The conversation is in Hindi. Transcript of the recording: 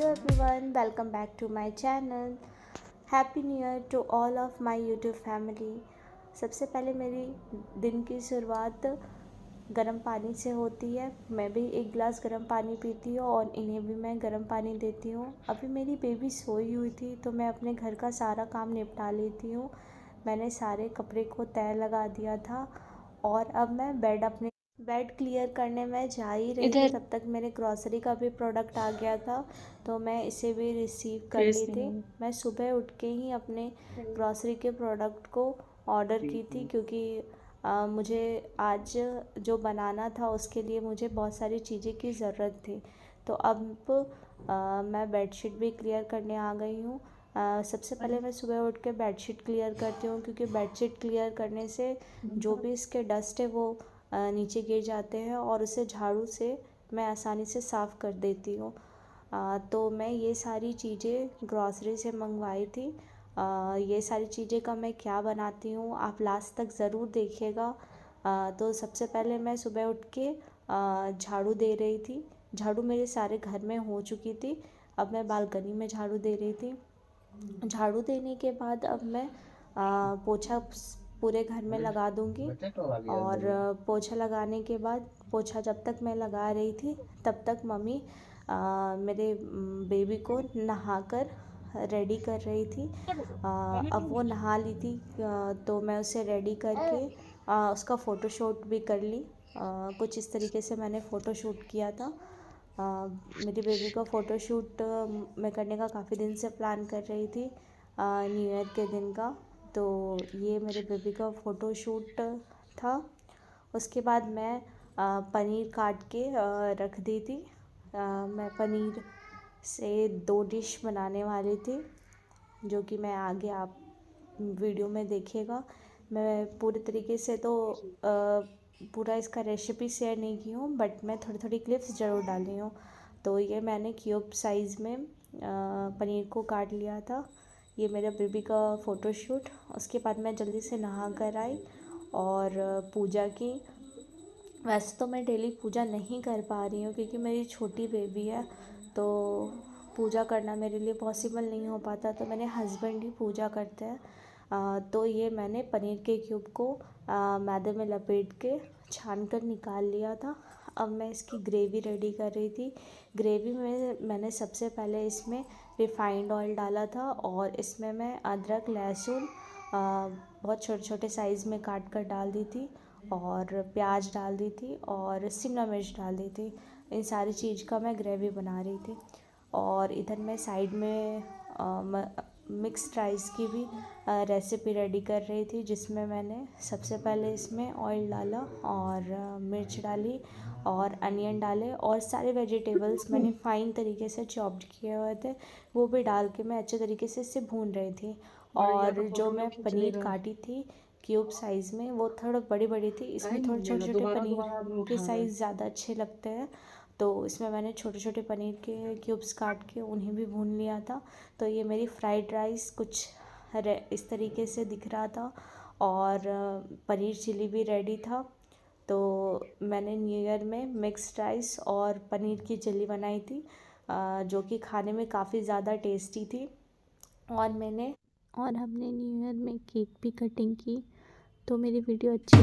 everyone, welcome back to my channel. Happy New Year to all of my YouTube family. सबसे पहले मेरी दिन की शुरुआत गर्म पानी से होती है। मैं भी एक गिलास गर्म पानी पीती हूँ और इन्हें भी मैं गर्म पानी देती हूँ। अभी मेरी बेबी सोई हुई थी तो मैं अपने घर का सारा काम निपटा लेती हूँ। मैंने सारे कपड़े को तय लगा दिया था और अब मैं बेड क्लियर करने में जा ही रही थी, तब तक मेरे ग्रॉसरी का भी प्रोडक्ट आ गया था तो मैं इसे भी रिसीव कर ली थी। मैं सुबह उठ के ही अपने ग्रॉसरी के प्रोडक्ट को ऑर्डर की थी क्योंकि मुझे आज जो बनाना था उसके लिए मुझे बहुत सारी चीज़ें की ज़रूरत थी। तो अब मैं बेडशीट भी क्लियर करने आ गई हूँ। सबसे पहले मैं सुबह उठ के बेडशीट क्लियर करती हूँ क्योंकि बेडशीट क्लियर करने से जो भी इसके डस्ट है वो नीचे गिर जाते हैं और उसे झाड़ू से मैं आसानी से साफ़ कर देती हूँ। तो मैं ये सारी चीज़ें ग्रॉसरी से मंगवाई थी। ये सारी चीज़ें का मैं क्या बनाती हूँ आप लास्ट तक ज़रूर देखिएगा। तो सबसे पहले मैं सुबह उठ के झाड़ू दे रही थी। झाड़ू मेरे सारे घर में हो चुकी थी। अब मैं बालकनी में झाड़ू दे रही थी। झाड़ू देने के बाद अब मैं पोछा पूरे घर में लगा दूंगी और पोछा लगाने के बाद पोछा जब तक मैं लगा रही थी तब तक मम्मी मेरे बेबी को नहाकर रेडी कर रही थी। अब वो नहा ली थी तो मैं उसे रेडी करके उसका फ़ोटोशूट भी कर ली। कुछ इस तरीके से मैंने फ़ोटोशूट किया था। मेरी बेबी का फ़ोटोशूट मैं करने का काफ़ी दिन से प्लान कर रही थी न्यू ईयर के दिन का। तो ये मेरे बेबी का फ़ोटोशूट था। उसके बाद मैं पनीर काट के रख दी थी। मैं पनीर से 2 डिश बनाने वाली थी जो कि मैं आगे आप वीडियो में देखिएगा। मैं पूरी तरीके से तो पूरा इसका रेसिपी शेयर नहीं की हूँ बट मैं थोड़ी थोड़ी क्लिप्स ज़रूर डाली हूँ। तो ये मैंने क्यूब साइज़ में पनीर को काट लिया था। ये मेरा बेबी का फ़ोटोशूट। उसके बाद मैं जल्दी से नहा कर आई और पूजा की। वैसे तो मैं डेली पूजा नहीं कर पा रही हूँ क्योंकि मेरी छोटी बेबी है तो पूजा करना मेरे लिए पॉसिबल नहीं हो पाता, तो मेरे हस्बैंड ही पूजा करते हैं। तो ये मैंने पनीर के क्यूब को मैदे में लपेट के छान कर निकाल लिया था। अब मैं इसकी ग्रेवी रेडी कर रही थी। ग्रेवी में मैंने सबसे पहले इसमें रिफ़ाइंड ऑयल डाला था और इसमें मैं अदरक लहसुन बहुत छोटे छोटे साइज़ में काट कर डाल दी थी और प्याज डाल दी थी और शिमला मिर्च डाल दी थी। इन सारी चीज़ का मैं ग्रेवी बना रही थी और इधर मैं साइड में मिक्स्ड राइस की भी रेसिपी रेडी कर रही थी जिसमें मैंने सबसे पहले इसमें ऑयल डाला और मिर्च डाली और अनियन डाले और सारे वेजिटेबल्स मैंने फ़ाइन तरीके से चॉप्ड किए हुए थे वो भी डाल के मैं अच्छे तरीके से इसे भून रही थी। और जो मैं पनीर काटी थी क्यूब साइज़ में वो थोड़ा बड़ी बड़ी थी। इसमें थोड़े छोटे छोटे पनीर के साइज़ ज़्यादा अच्छे लगते हैं तो इसमें मैंने छोटे छोटे पनीर के क्यूब्स काट के उन्हें भी भून लिया था। तो ये मेरी फ्राइड राइस कुछ इस तरीके से दिख रहा था और पनीर चिली भी रेडी था। तो मैंने न्यू ईयर में मिक्स्ड राइस और पनीर की चिली बनाई थी जो कि खाने में काफ़ी ज़्यादा टेस्टी थी। और हमने न्यू ईयर में केक भी कटिंग की। तो मेरी वीडियो अच्छी